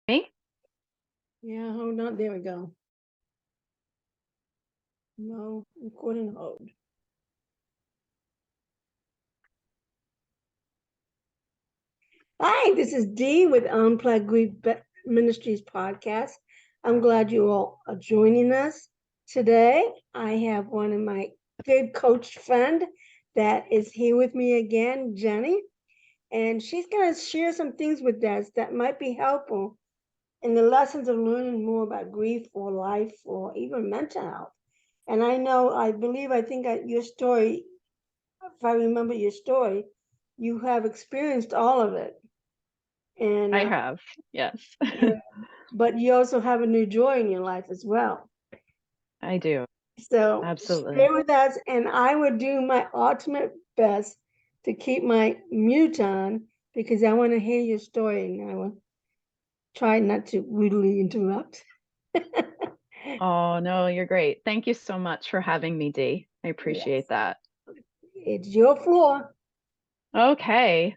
Me? Yeah, hold on. There we go. No, recording hold. Hi, this is Dee with Unplugged Ministries podcast. I'm glad you all are joining us today. I have one of my good coach friend that is here with me again, Jenny, and she's going to share some things with us that might be helpful in the lessons of learning more about grief or life or even mental health. And I think your story, if I remember your story, you have experienced all of it. And I have, yes. yeah, but you also have a new joy in your life as well. I do. So stay Absolutely. with us, and I will do my ultimate best to keep my mute on because I want to hear your story, and I will try not to rudely interrupt. Oh, no, you're great. Thank you so much for having me, Dee. I appreciate Yes, that. it's your floor. Okay.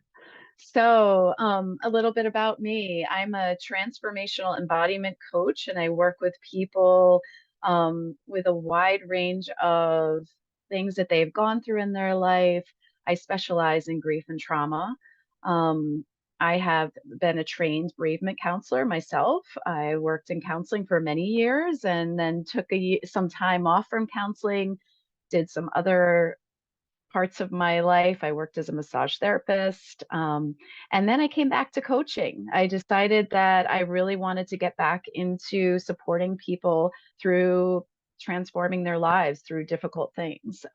So, a little bit about me. I'm a transformational embodiment coach, and I work with people with a wide range of things that they've gone through in their life. I specialize in grief and trauma. Um, I have been a trained bereavement counselor myself. I worked in counseling for many years and then took some time off from counseling, did some other parts of my life. I worked as a massage therapist. And then I came back to coaching. I decided that I really wanted to get back into supporting people through transforming their lives through difficult things.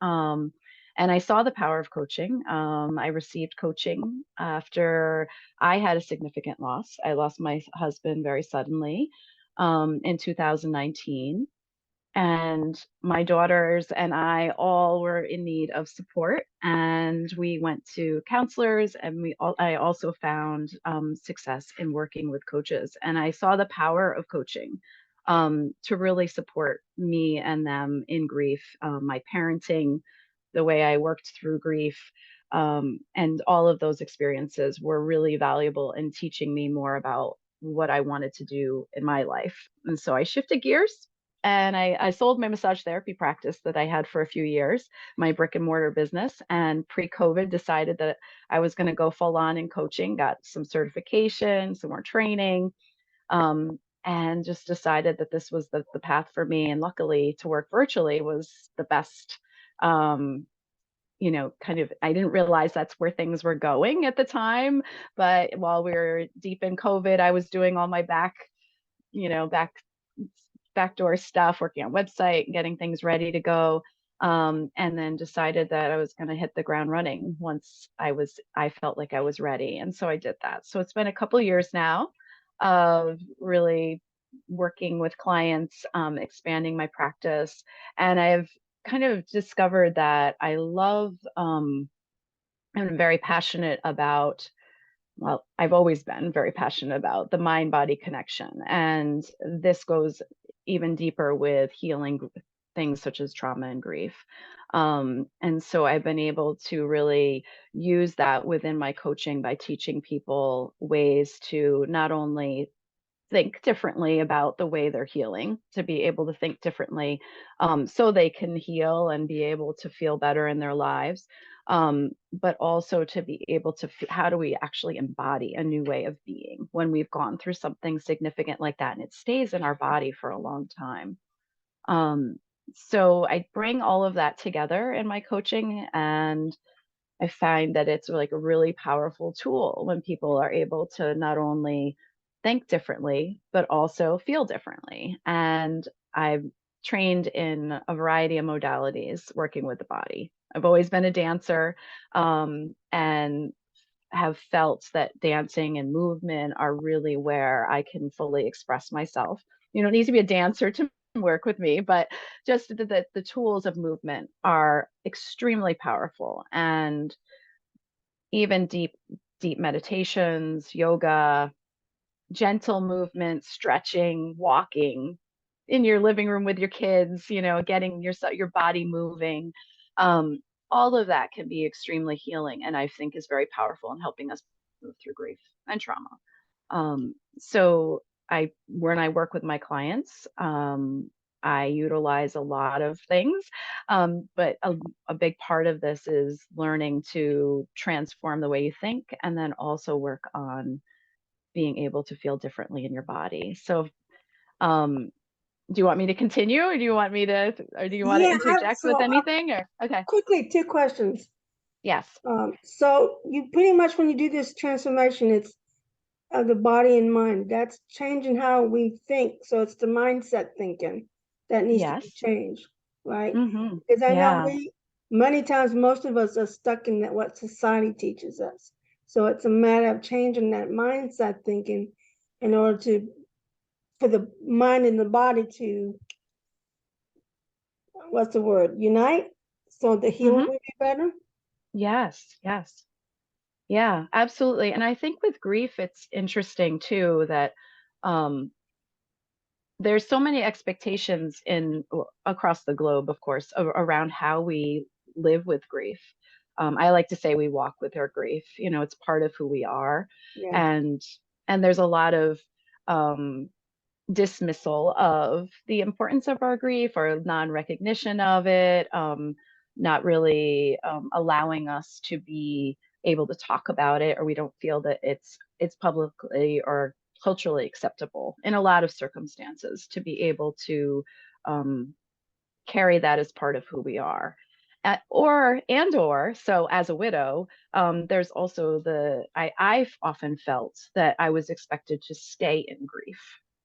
And I saw the power of coaching. I received coaching after I had a significant loss. I lost my husband very suddenly in 2019, and my daughters and I all were in need of support. And we went to counselors, and I also found success in working with coaches. And I saw the power of coaching to really support me and them in grief, my parenting, the way I worked through grief. And all of those experiences were really valuable in teaching me more about what I wanted to do in my life. And so I shifted gears, and I sold my massage therapy practice that I had for a few years, my brick and mortar business. And pre COVID, decided that I was going to go full on in coaching, got some certification, some more training, and just decided that this was the path for me. And luckily, to work virtually was the best. Um, kind of, I didn't realize that's where things were going at the time. But while we were deep in COVID, I was doing all my you know, back backdoor stuff, working on website, getting things ready to go. And then decided that I was going to hit the ground running once I felt like I was ready. And so I did that. So it's been a couple years now of really working with clients, expanding my practice. And I've kind of discovered that I'm very passionate about, well, I've always been very passionate about the mind body connection. And this goes even deeper with healing things such as trauma and grief. And so I've been able to really use that within my coaching by teaching people ways to not only think differently about the way they're healing, to be able to think differently, so they can heal and be able to feel better in their lives. But also to be able to, how do we actually embody a new way of being when we've gone through something significant like that and it stays in our body for a long time? Um, so I bring all of that together in my coaching, and I find that it's like a really powerful tool when people are able to not only think differently, but also feel differently. And I've trained in a variety of modalities working with the body. I've always been a dancer, and have felt that dancing and movement are really where I can fully express myself. You don't need to be a dancer to work with me, but just the tools of movement are extremely powerful. And even deep meditations, yoga, gentle movement, stretching, walking in your living room with your kids, getting your body moving. Um, all of that can be extremely healing, and I think is very powerful in helping us move through grief and trauma. So when I work with my clients, I utilize a lot of things, but a big part of this is learning to transform the way you think, and then also work on being able to feel differently in your body. So, um, do you want me to continue, or do you want to Yeah, interject with anything? Or okay, quickly, two questions. yes, So you pretty much, when you do this transformation, it's of the body and mind. That's changing how we think. So it's the mindset thinking that needs to be yes, changed, right? mm-hmm, Because I know yeah, many times, most of us are stuck in that what society teaches us. So it's a matter of changing that mindset thinking in order for the mind and the body to, what's the word, unite, so the healing mm-hmm, will be better. yes, yes. Yeah, absolutely. And I think with grief, it's interesting too that um, there's so many expectations across the globe, of course, around how we live with grief. I like to say we walk with our grief. You know, it's part of who we are, Yeah, and there's a lot of um, dismissal of the importance of our grief or non-recognition of it, not really allowing us to be able to talk about it, or we don't feel that it's publicly or culturally acceptable in a lot of circumstances to be able to um, carry that as part of who we are. Or so as a widow, there's also I've often felt that I was expected to stay in grief,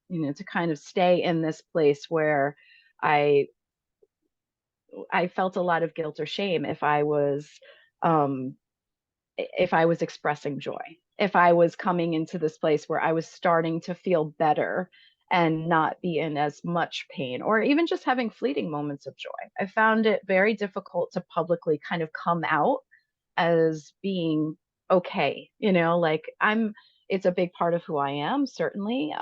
you know, to kind of stay in this place where I I felt a lot of guilt or shame um if I was expressing joy, if I was coming into this place where I was starting to feel better and not be in as much pain, or even just having fleeting moments of joy. I found it very difficult to publicly kind of come out as being okay, you know, like it's a big part of who I am, certainly.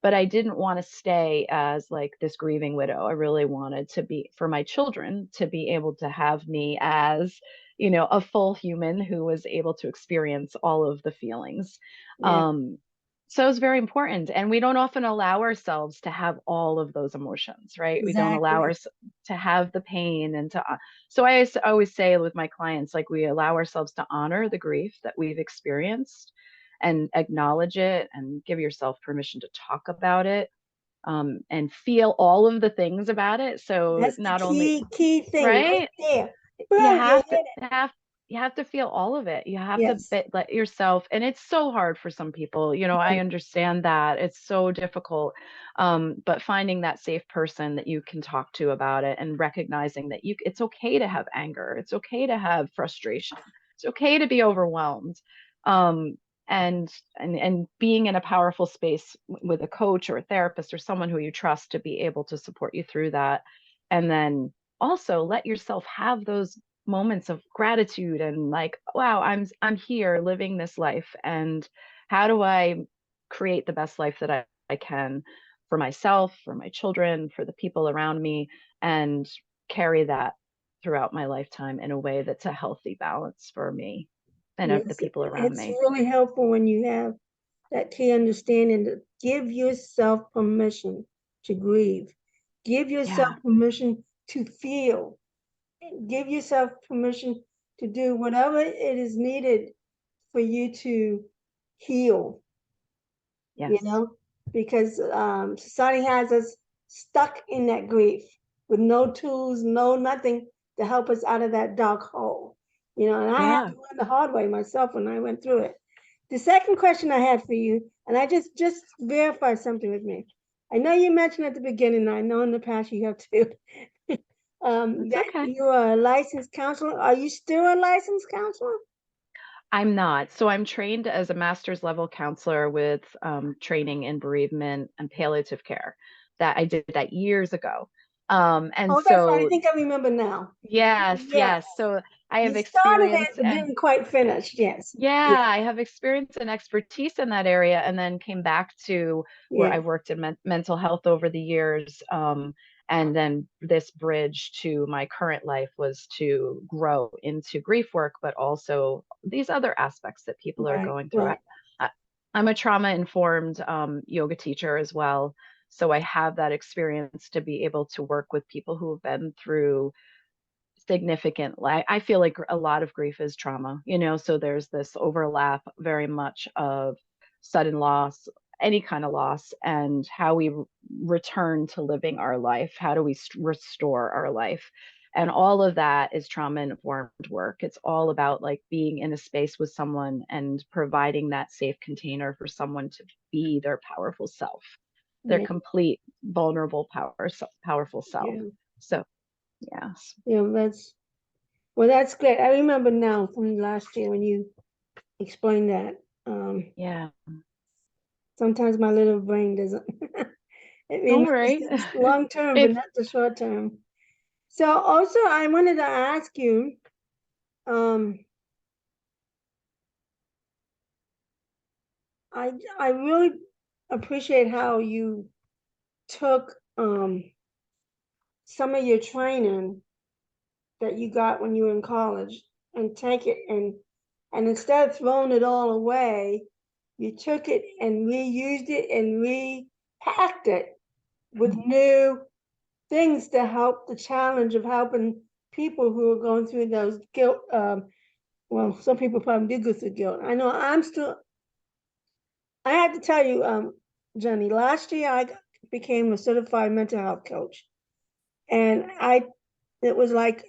But I didn't want to stay as like this grieving widow. I really wanted to be for my children to be able to have me as, you know, a full human who was able to experience all of the feelings. yeah, Um, so it's very important. And we don't often allow ourselves to have all of those emotions, right? We don't allow exactly. us to have the pain and to so always say with my clients, like we allow ourselves to honor the grief that we've experienced and acknowledge it and give yourself permission to talk about it, and feel all of the things about it. So That's the not only, key thing right right? there. You Boom, you hit have to it. have you have to feel all of it. You have to Yes, let yourself, and it's so hard for some people. You know, I right, understand that. It's so difficult. But finding that safe person that you can talk to about it and recognizing that it's okay to have anger. It's okay to have frustration. It's okay to be overwhelmed. Um, and being in a powerful space with a coach or a therapist or someone who you trust to be able to support you through that. And then also let yourself have those moments of gratitude and like, wow, I'm here living this life, and how do I create the best life that I can for myself, for my children, for the people around me, and carry that throughout my lifetime in a way that's a healthy balance for me and of the yes. people around It's me. really helpful when you have that clear understanding to give yourself permission to grieve. Give yourself Yeah. permission to feel. Give yourself permission to do whatever it is needed for you to heal, you Yes. know, because society has us stuck in that grief with no tools, no nothing to help us out of that dark hole, you know. And I had Yeah. to learn the hard way myself when I went through it. The second question I had for you, and I just verify something with me. I know you mentioned at the beginning, and I know in the past you have too, That's that okay. you are a licensed counselor. Are you still a licensed counselor? I'm not. So I'm trained as a master's level counselor with training in bereavement and palliative care. That I did that years ago. And Oh, that's right. I so think I remember now. yes, Yes. yes. So I You have started it experience but and didn't quite finish. Yes. Yeah. yeah, I have experience and expertise in that area, and then came back to where Yeah. I worked in mental health over the years. And then this bridge to my current life was to grow into grief work, but also these other aspects that people are Right. going through. Right. I'm a trauma-informed yoga teacher as well. So I have that experience to be able to work with people who have been through significant, like, I feel like a lot of grief is trauma, so there's this overlap very much of sudden loss, any kind of loss, and how we return to living our life. How do we restore our life? And all of that is trauma informed work. It's all about like being in a space with someone and providing that safe container for someone to be their powerful self, their Yeah, complete vulnerable powerful self. yeah, So yes. yeah. That's great. I remember now from last year when you explained that. Yeah. Sometimes my little brain doesn't. It Don't remembers worry. the long term, but If not the short term. So also, I wanted to ask you. Um, I really appreciate how you took some of your training that you got when you were in college and take it and instead of throwing it all away, you took it and reused it and repacked it with new things to help the challenge of helping people who are going through those guilt. Well, some people probably did go through guilt. I know I'm still. I had to tell you, Jenny, last year I became a certified mental health coach, and it was like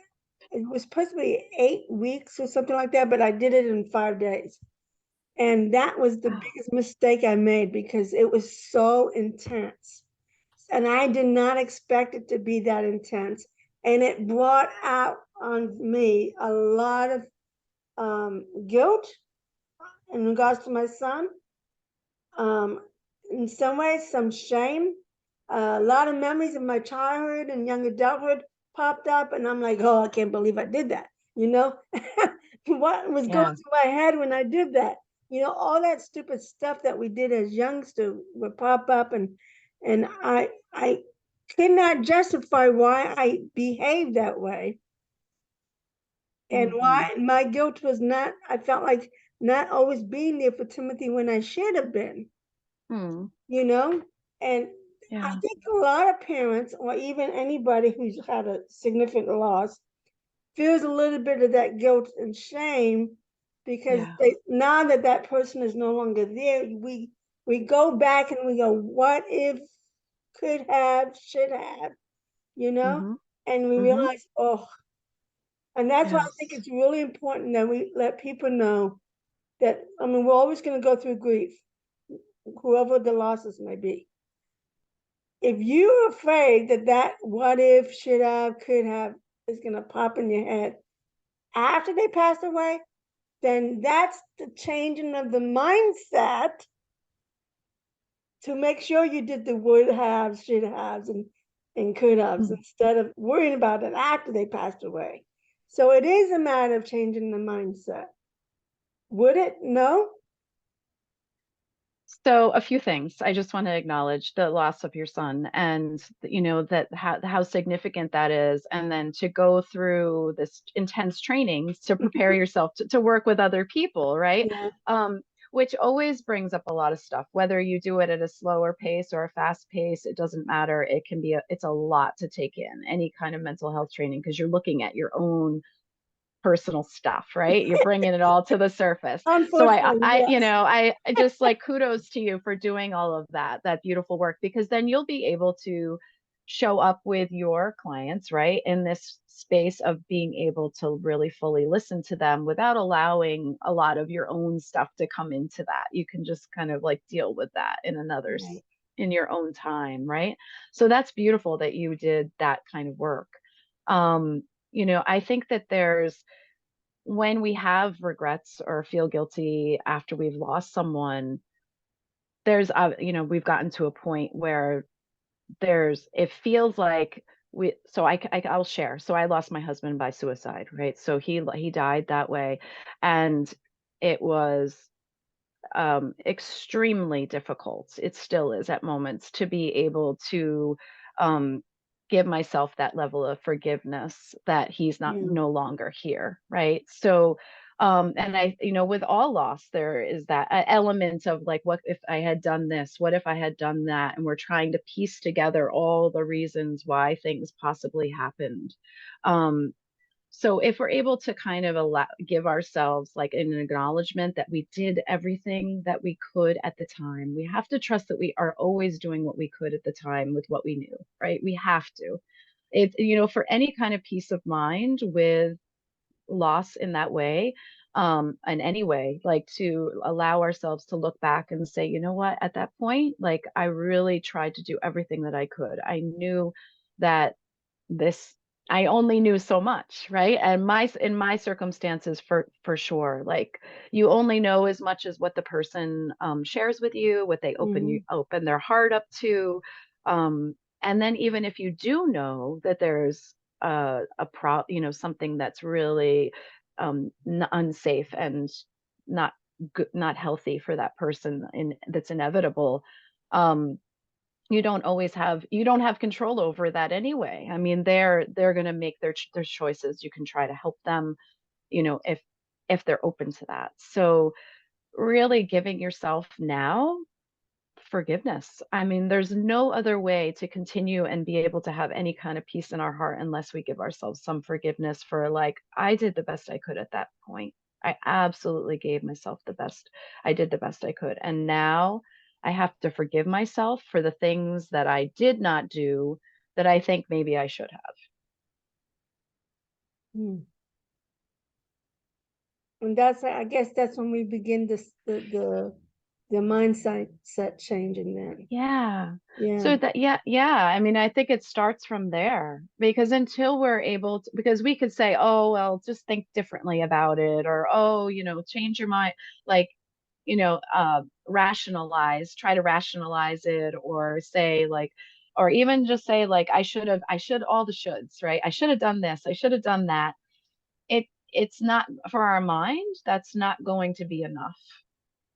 it was supposed to be 8 weeks or something like that, but I did it in 5 days. And that was the wow. biggest mistake I made because it was so intense. And I did not expect it to be that intense. And it brought out on me a lot of guilt in regards to my son. Um, in some ways, some shame. A lot of memories of my childhood and young adulthood popped up, and I'm like, oh, I can't believe I did that. You know, what was going Yeah. through my head when I did that? All that stupid stuff that we did as youngsters would pop up, and I could not justify why I behaved that way, and Hmm. why my guilt was not. I felt like not always being there for Timothy when I should have been. Hmm. you know? And I Yeah. think a lot of parents, or even anybody who's had a significant loss, feels a little bit of that guilt and shame because Yeah. now that that person is no longer there, we go back and we go, what if, could have, should have, you know? Hmm. And we Hmm. realize, oh, and that's why I think Yes. it's really important that we let people know that, I mean, we're always going to go through grief, whoever the losses may be. If you're afraid that what if, should have, could have is going to pop in your head after they pass away, then that's the changing of the mindset to make sure you did the would have, should have, and could have Hmm. instead of worrying about it after they passed away. So it is a matter of changing the mindset. Would it? No. So a few things. I just want to acknowledge the loss of your son and that how significant that is, and then to go through this intense training to prepare yourself to work with other people, right? Yeah, Um, which always brings up a lot of stuff, whether you do it at a slower pace or a fast pace, it doesn't matter. It's a lot to take in any kind of mental health training because you're looking at your own personal stuff, right? You're bringing it all to the surface. So unfortunately, yes. I just like kudos to you for doing all of that beautiful work, because then you'll be able to show up with your clients, right? In this space of being able to really fully listen to them without allowing a lot of your own stuff to come into that. You can just kind of like deal with that Right. in your own time, right? So that's beautiful that you did that kind of work. Um, I think that there's when we have regrets or feel guilty after we've lost someone, we've gotten to a point where it feels like I'll share. So I lost my husband by suicide, right? So he died that way. And it was extremely difficult. It still is at moments to be able to um, give myself that level of forgiveness that he's not Yeah. no longer here, right? So And with all loss, there is that element of like, what if I had done this? What if I had done that? And we're trying to piece together all the reasons why things possibly happened. Um, so if we're able to kind of give ourselves like an acknowledgement that we did everything that we could at the time, we have to trust that we are always doing what we could at the time with what we knew, right? We have to. For any kind of peace of mind with loss in that way, in any way, like to allow ourselves to look back and say, you know what, at that point, like I really tried to do everything that I could. I knew that this I only knew so much, right? And my in my circumstances, for sure, like you only know as much as what the person shares with you, what they Mm-hmm. open their heart up to. And then even if you do know that there's something that's really unsafe and not good, not healthy for that person, and that's inevitable. um you don't have control over that anyway. I mean, they're going to make their choices. You can try to help them, if they're open to that. So really giving yourself now forgiveness. I mean, there's no other way to continue and be able to have any kind of peace in our heart unless we give ourselves some forgiveness for, like, I did the best I could at that point. I absolutely gave myself the best. I did the best I could. And now I have to forgive myself for the things that I did not do that I think maybe I should have. Mm. And that's, I guess that's when we begin this the mindset set changing then. Yeah. Yeah. So that, yeah. I mean, I think it starts from there, because until we're able to, because we could say, oh, well, just think differently about it, or, oh, change your mind, like, try to rationalize it, or say like, or even just say like, I should, all the shoulds, right? I should have done this. I should have done that. It's not for our mind. That's not going to be enough.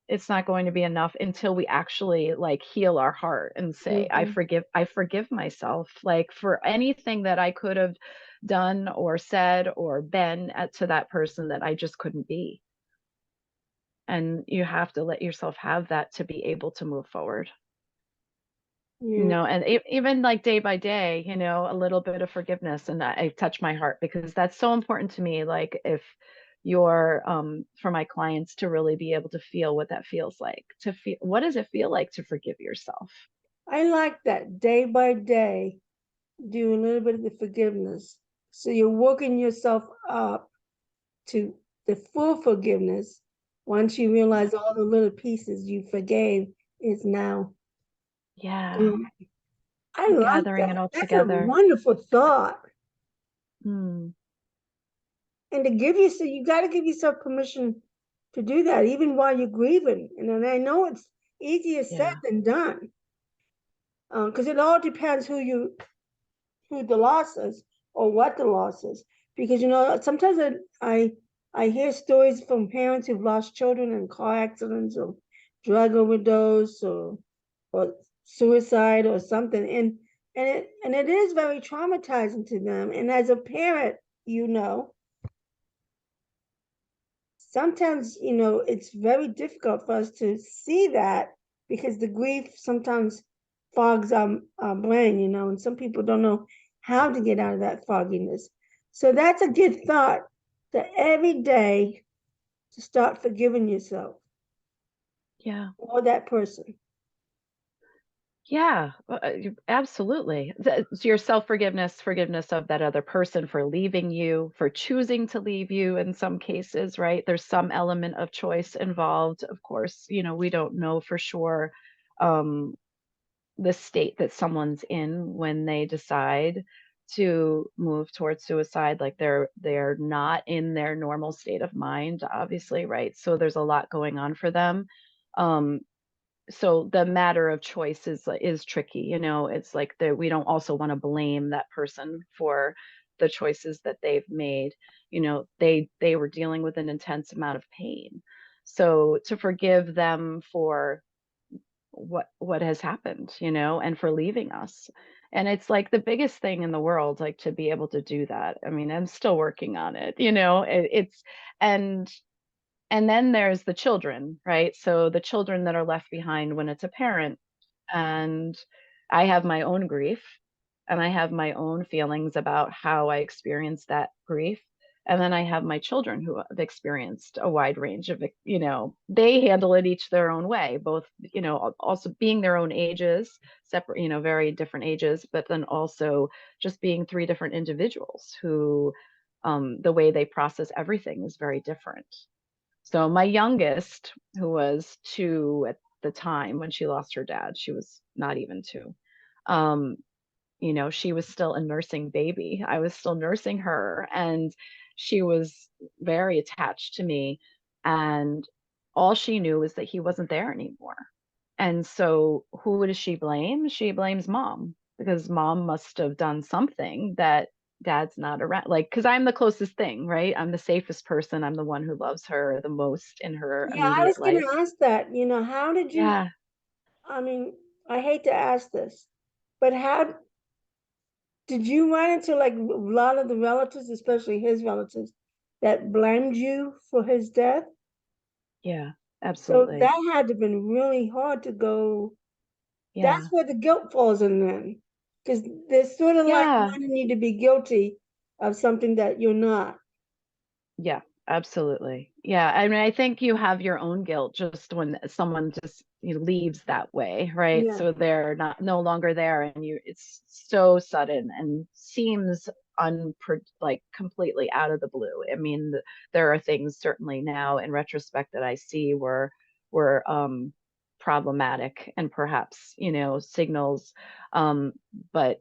It's not going to be enough until we actually like heal our heart and say, Mm-hmm. I forgive myself, like for anything that I could have done or said or been to that person that I just couldn't be. And you have to let yourself have that to be able to move forward. Yeah. And even like day by day, a little bit of forgiveness, and I touch my heart, because that's so important to me. Like, if you're for my clients to really be able to feel what that feels like, to feel, what does it feel like to forgive yourself? I like that day by day, do a little bit of the forgiveness. So you're working yourself up to the full forgiveness once you realize all the little pieces you forgave is now. Yeah, Mm. I you're like gathering it that. all That's a together. wonderful thought. Hmm. And to give you, so you got to give yourself permission to do that, even while you're grieving. And then I know it's easier said Yeah. than done, because it all depends who the loss is or what the loss is. Because sometimes I hear stories from parents who've lost children in car accidents or drug overdose or suicide or something, and it is very traumatizing to them. And as a parent, you know, sometimes it's very difficult for us to see that because the grief sometimes fogs our brain, and some people don't know how to get out of that fogginess. So that's a good thought, that every day to start forgiving yourself Yeah. or that person. Yeah, absolutely. It's your self-forgiveness, forgiveness of that other person for leaving you, for choosing to leave you in some cases, right? There's some element of choice involved. Of course, we don't know for sure um, the state that someone's in when they decide to move towards suicide. Like, they're not in their normal state of mind, obviously, right? So there's a lot going on for them. Um, so the matter of choice is tricky. It's like that we don't also want to blame that person for the choices that they've made. They were dealing with an intense amount of pain, so to forgive them for what has happened, and for leaving us. And it's like the biggest thing in the world, like, to be able to do that. I mean, I'm still working on it. It's, and And then there's the children, right? So the children that are left behind when it's a parent. And I have my own grief and I have my own feelings about how I experienced that grief. And then I have my children who have experienced a wide range of, they handle it each their own way, both, also being their own ages, separate, very different ages, but then also just being three different individuals who, the way they process everything is very different. So my youngest, who was 2 at the time when she lost her dad, she was not even 2. Um, she was still a nursing baby. I was still nursing her, and she was very attached to me. And all she knew was that he wasn't there anymore. And so who does she blame? She blames mom because mom must have done something that dad's not around. Like, because I'm the closest thing, right? I'm the safest person. I'm the one who loves her the most in her Yeah, I was immediate going life. to ask that. How did you, Yeah. I mean, I hate to ask this, but how did you run into like a lot of the relatives, especially his relatives, that blamed you for his death? Yeah. So Absolutely. that had to have been really hard to go. That's Yeah. where the guilt falls in then. Because they're sort of like Yeah. wanting you to be guilty of something that you're not. Yeah, absolutely. Yeah, I mean, I think you have your own guilt just when someone just leaves that way, right? Yeah. So they're not no longer there, and it's so sudden and seems like completely out of the blue. I mean, there are things certainly now in retrospect that I see were problematic and perhaps signals, um, but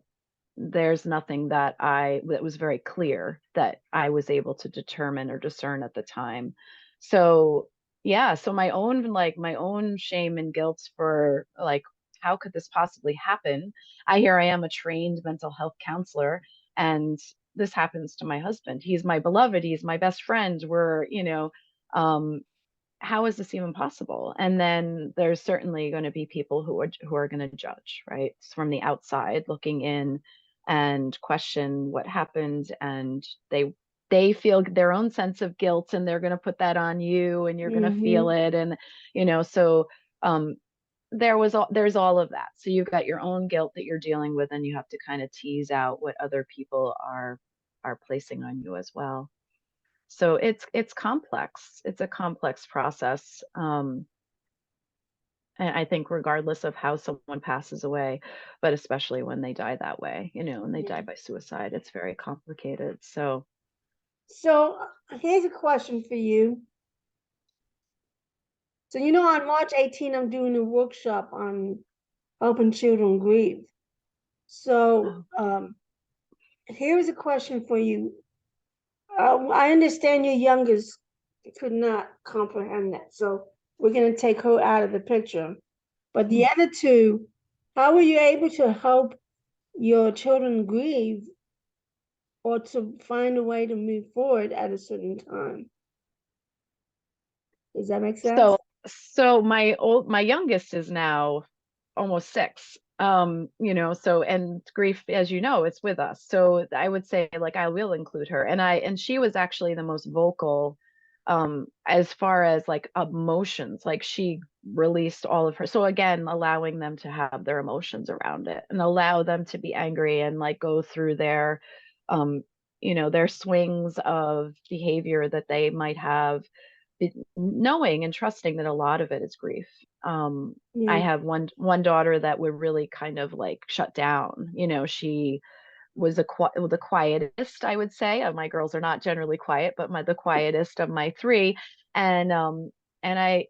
there's nothing that was very clear that I was able to determine or discern at the time. So, yeah, so my own shame and guilt for like how could this possibly happen? I am a trained mental health counselor, and this happens to my husband. He's my beloved, he's my best friend. Um how is this even possible? And then there's certainly going to be people who are going to judge, right? From the outside looking in and question what happened, and they feel their own sense of guilt, and they're going to put that on you, and you're going to feel Hmm. it. And so um there's all of that. So you've got your own guilt that you're dealing with, and you have to kind of tease out what other people are placing on you as well. So it's complex. It's a complex process. And I think regardless of how someone passes away, but especially when they die that way, when they die Yeah. by suicide, it's very complicated. So, So here's a question for you. So, on March 18, I'm doing a workshop on helping children grieve. So, oh, here's a question for you. I understand your youngest could not comprehend that. So, we're going to take her out of the picture. But the mm. other two, how were you able to help your children grieve or to find a way to move forward at a certain time? Does that make sense? so my youngest is now almost 6. So and grief, as you know, it's with us. So I would say like I will include her. And she was actually the most vocal as far as like emotions. Like she released all of her. So again, allowing them to have their emotions around it and allow them to be angry and like go through um their swings of behavior that they might have, knowing and trusting that a lot of it is grief. I Yeah. have one daughter that would really kind of like shut down. She was the quietest, I would say. My girls are not generally quiet, but the quietest of my three. And I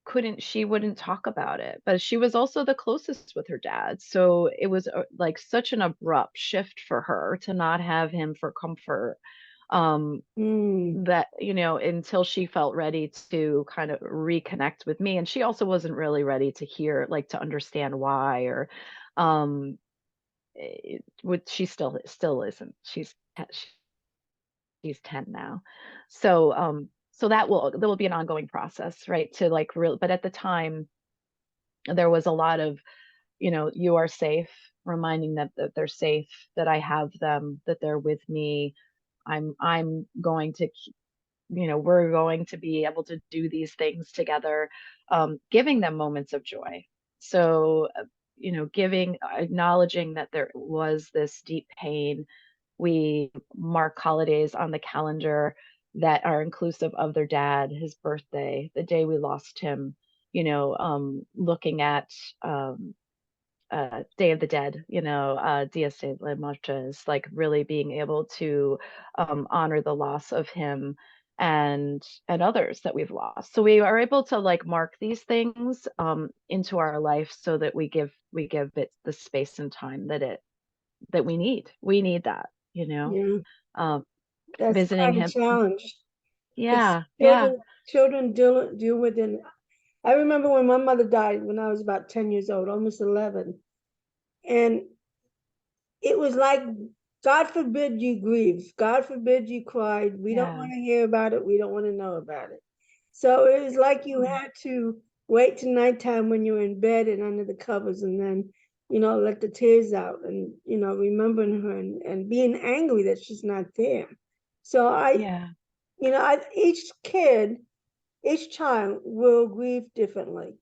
couldn't she wouldn't talk about it, but she was also the closest with her dad. So it was like such an abrupt shift for her to not have him for comfort. Um, Mm, that until she felt ready to kind of reconnect with me, and she also wasn't really ready to hear, like, to understand why, or um what she still isn't. She's 10 now. So that will be an ongoing process, right? To like real But at the time there was a lot of, you are safe, reminding them that they're safe, that I have them, that they're with me. I'm going to we're going to be able to do these things together, giving them moments of joy. So, acknowledging that there was this deep pain. We mark holidays on the calendar that are inclusive of their dad, his birthday, the day we lost him, looking at Day of the Dead, Dias de la Muertos, like really being able to honor the loss of him and others that we've lost. So we are able to like mark these things into our life so that we give it the space and time that we need. We need that, Yeah, um, that's visiting quite a him. challenge because Yeah, yeah, children deal with it. I remember when my mother died when I was about 10 years old, almost 11. And it was like, God forbid you grieve. God forbid you cried. We don't yeah. want to hear about it. We don't want to know about it. So it was like you Mm. had to wait till nighttime when you're in bed and under the covers and then, let the tears out and, remembering her and being angry that she's not there. So Yeah, each child will grieve differently.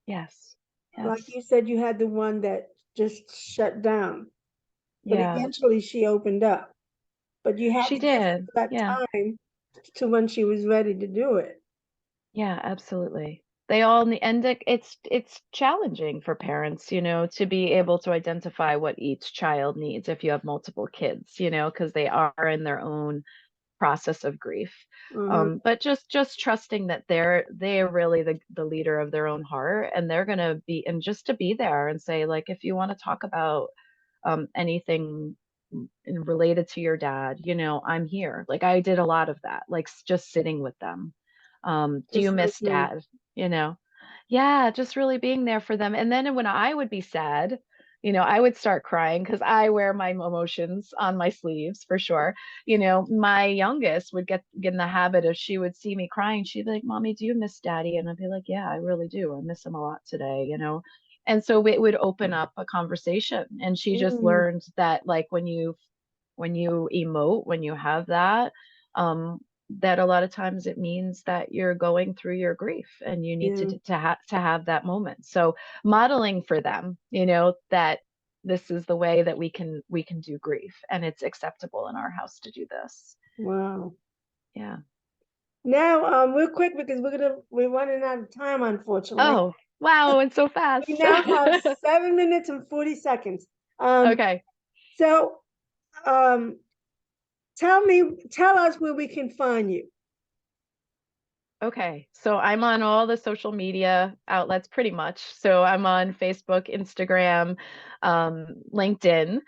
yes, Like yes. you said, you had the one that just shut down, but Yeah, eventually she opened up. But you had she to give did. her that Yeah. time to when she was ready to do it. Yeah, absolutely. They all and it's challenging for parents, to be able to identify what each child needs if you have multiple kids, because they are in their own process of grief. Uh-huh. But just trusting that they're really the leader of their own heart, and they're gonna be, and just to be there and say, like, if you want to talk about anything related to your dad, I'm here. Like I did a lot of that, like just sitting with them. Do you Just miss listening. dad? You know? Yeah, just really being there for them. And then when I would be sad, I would start crying because I wear my emotions on my sleeves for sure. My youngest would get in the habit of, she would see me crying. She'd be like, "Mommy, do you miss daddy?" And I'd be like, "Yeah, I really do. I miss him a lot today." And so it would open up a conversation. And she just Mm, learned that, like, when you emote, when you have that, um, that a lot of times it means that you're going through your grief and you need to yeah, to have that moment. So modeling for them, that this is the way that we can do grief, and it's acceptable in our house to do this. wow. Yeah. Now, real quick because we're running out of time, unfortunately. Oh, wow, it's so We fast. now have 7 minutes and 40 seconds. Okay. So, um, tell us where we can find you. Okay, so I'm on all the social media outlets pretty much. So I'm on Facebook, Instagram, LinkedIn,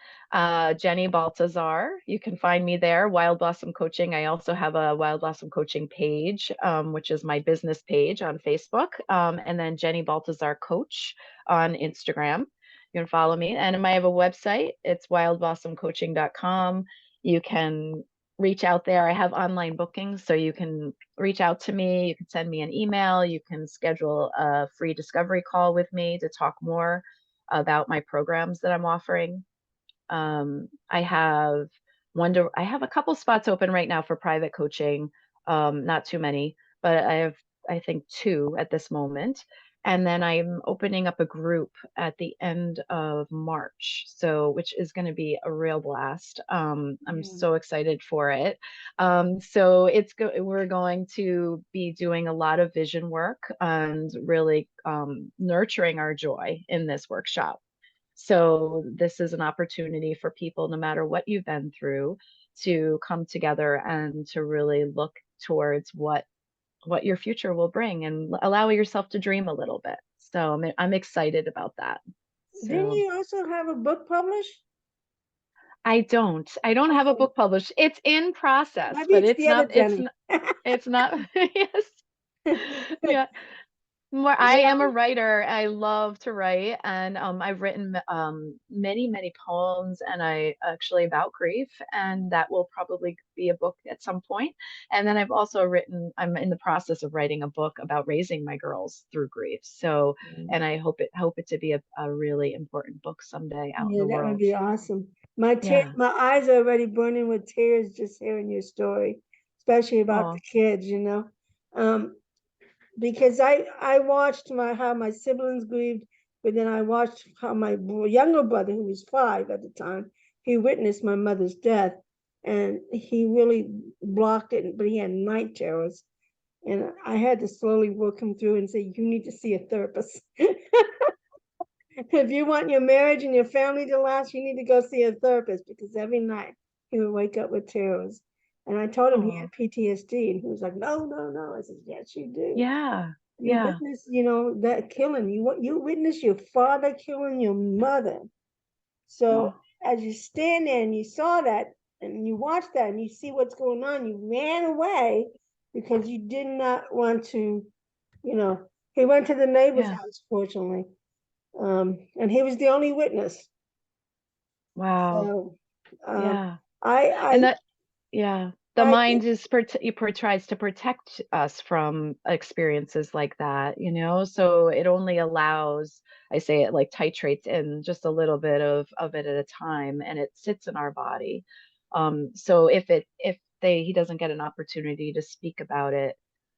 Jenny Baltazar. You can find me there. Wild Blossom Coaching. I also have a Wild Blossom Coaching page, which is my business page on Facebook, and then Jenny Baltazar Coach on Instagram. You can follow me, and I have a website. It's wildblossomcoaching.com. You can reach out there. I have online bookings, so you can reach out to me. You can send me an email. You can schedule a free discovery call with me to talk more about my programs that I'm offering. I have a couple spots open right now for private coaching. Not too many, but I have, I think, two at this moment. And then I'm opening up a group at the end of March, so which is going to be a real blast. I'm Yeah. so excited for it. So we're going to be doing a lot of vision work and really nurturing our joy in this workshop. So this is an opportunity for people, no matter what you've been through, to come together and to really look towards what your future will bring, and allow yourself to dream a little bit. So I'm excited about that. Didn't So you also have a book published? I don't have a Okay. book published. It's in process, Maybe but it's it's the other not it's Jenny. not it's not yes. Yeah. More, I Well, am a writer. I love to write, and I've written many, many poems, and I actually about grief, and that will probably be a book at some point. And then I'm in the process of writing a book about raising my girls through grief. So, and I hope it to be a really important book someday out in yeah, the that would world. be awesome. Yeah. My eyes are already burning with tears just hearing your story. especially about Oh, the kids, you know. Because I watched how my siblings grieved, but then I watched how my younger brother, who was 5 at the time, he witnessed my mother's death, and he really blocked it, but he had night terrors, and I had to slowly work him through and say, you need to see a therapist. If you want your marriage and your family to last, you need to go see a therapist, because every night he would wake up with terrors. And I told him he oh, had PTSD, and he was like, no, no, no. I said, yes, you do. yeah, You yeah. witness, that killing. You witness your father killing your mother. So Oh, as you stand there and you saw that and you watch that and you see what's going on, you ran away because you did not want to, you know. He went to the neighbor's yeah. house, fortunately, and he was the only witness. Wow. So um, Yeah. I And that, yeah, the I mind think, is tries to protect us from experiences like that, you know? So it only allows, I say it like titrates in just a little bit of it at a time, and it sits in our body. So if he doesn't get an opportunity to speak about it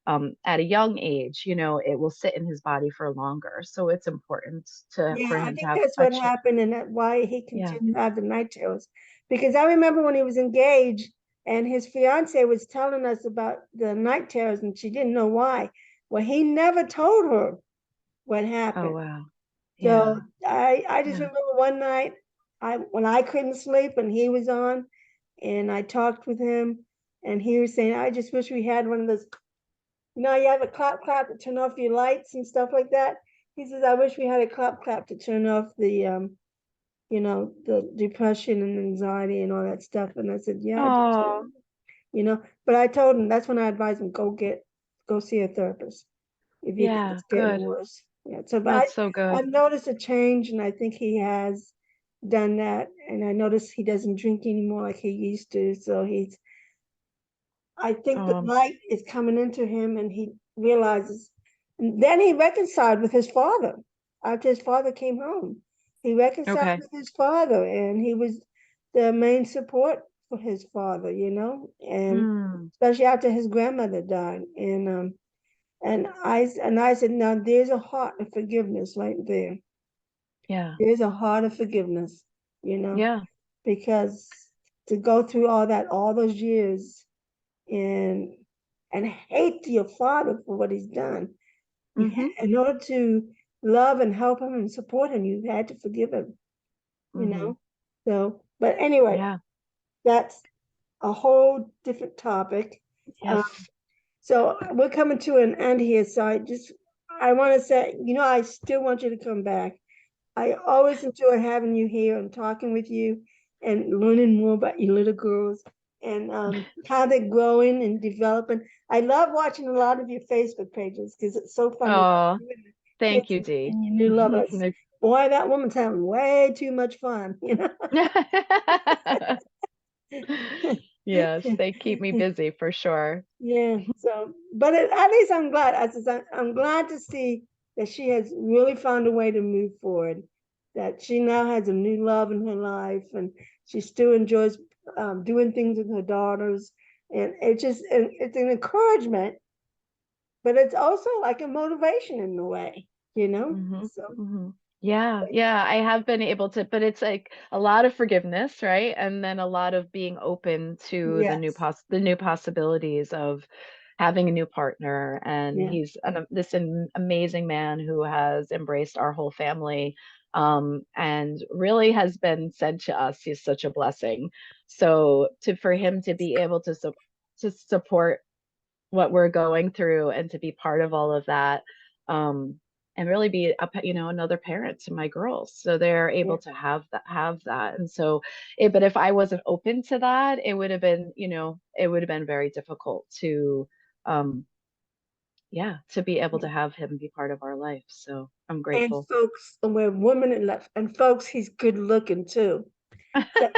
at a young age, you know, it will sit in his body for longer. So it's important to yeah, for I him to think have that's a what happened, and that why he yeah. continued to have the night terrors. Because I remember when he was engaged, and his fiance was telling us about the night terrors, and she didn't know why. Well, he never told her what Oh happened. wow. So Yeah. I just Yeah. remember one night, when I couldn't sleep and he was on, and I talked with him, and he was saying, I just wish we had one of those, you have a clap clap to turn off your lights and stuff like that. He says, I wish we had a clap clap to turn off the depression and anxiety and all that stuff. And I said, yeah, I do Oh, too. But I told him, that's when I advised him, go see a therapist if you think yeah, it's getting good. worse. Yeah. So, but That's so I've good. noticed a change, and I think he has done that. And I noticed he doesn't drink anymore like he used to. So I think the Um, light is coming into him, and he realizes. And then he reconciled with his father after his father came home. He reconciled okay. with his father, and he was the main support for his father, and Mm, especially after his grandmother died. And I said, now there's a heart of forgiveness right there. yeah. There's a heart of forgiveness, you know, Yeah. because to go through all that all those years, and hate your father for what he's done. Mm-hmm. In order to love and help him and support him, you had to forgive him, you Mm-hmm. know. So, but anyway, Yeah. that's a whole different topic. Um, Yes. so we're coming to an end here. So I want to say, I still want you to come back. I always enjoy having you here and talking with you and learning more about your little girls, and how they're growing and developing. I love watching a lot of your Facebook pages because it's so fun to watch Oh, you and the thank kids you, and, Dee. and your new lovers. Boy, that woman's having way too much fun. Yes, they keep me busy for sure. Yeah. So, but at least I'm glad. I'm glad to see that she has really found a way to move forward. That she now has a new love in her life, and she still enjoys doing things with her daughters. And it's an encouragement, but it's also like a motivation in a way. Hmm. So Hmm. Yeah, yeah, I have been able to, but it's like a lot of forgiveness, right? And then a lot of being open to yes, the new possibilities of having a new partner. And yeah. he's amazing man who has embraced our whole family, and really has been said to us, he's such a blessing. So for him to be able to support what we're going through and to be part of all of that, um and really be another parent to my girls, so they're Yeah. able to have that. And so but if I wasn't open to that, it would have been, it would have been very difficult to um yeah, to be able to have him be part of our life. So I'm And grateful. folks, we're women in love, and folks, he's good looking too. So,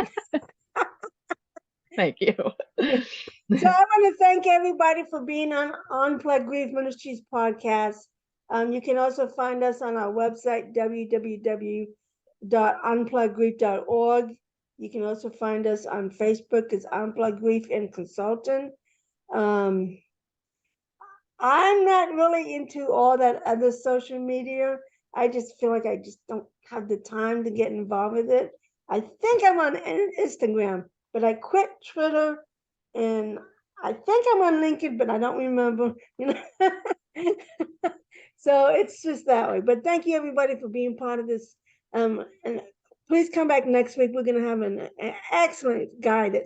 Thank you. So I want to thank everybody for being on Unplugged Grief Ministries podcast. You can also find us on our website, www.unpluggedgrief.org. You can also find us on Facebook as Unplugged Grief and Consultant. I'm not really into all that other social media. I just feel like I just don't have the time to get involved with it. I think I'm on Instagram, but I quit Twitter, and I think I'm on LinkedIn, but I don't remember, you know. So it's just that way. But thank you everybody for being part of this. And please come back next week. We're going to have an excellent guy that's